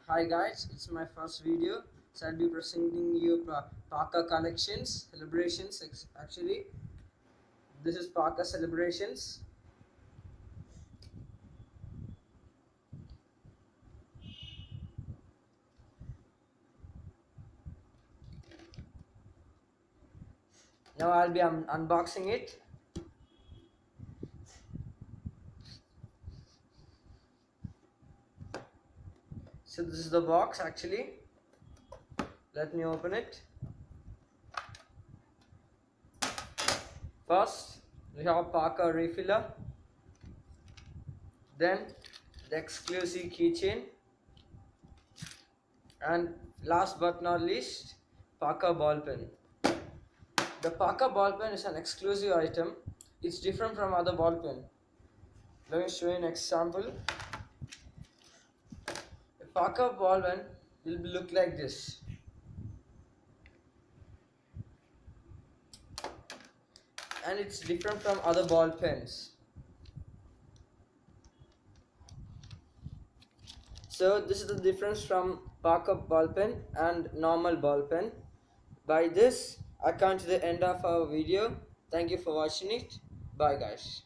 Hi guys, it's my first video, so I'll be presenting you Parker collections, celebrations. Actually, this is Parker celebrations. Now I'll be unboxing it. So this is the box actually. Let me open it. First, we have Parker refiller. Then the exclusive keychain. And last but not least, Parker ball pen. The Parker ball pen is an exclusive item. It's different from other ball pen. Let me show you an example. A Parker ball pen will look like this. And it's different from other ball pens. So this is the difference from Parker ball pen and normal ball pen. By this, I come to the end of our video. Thank you for watching it. Bye guys.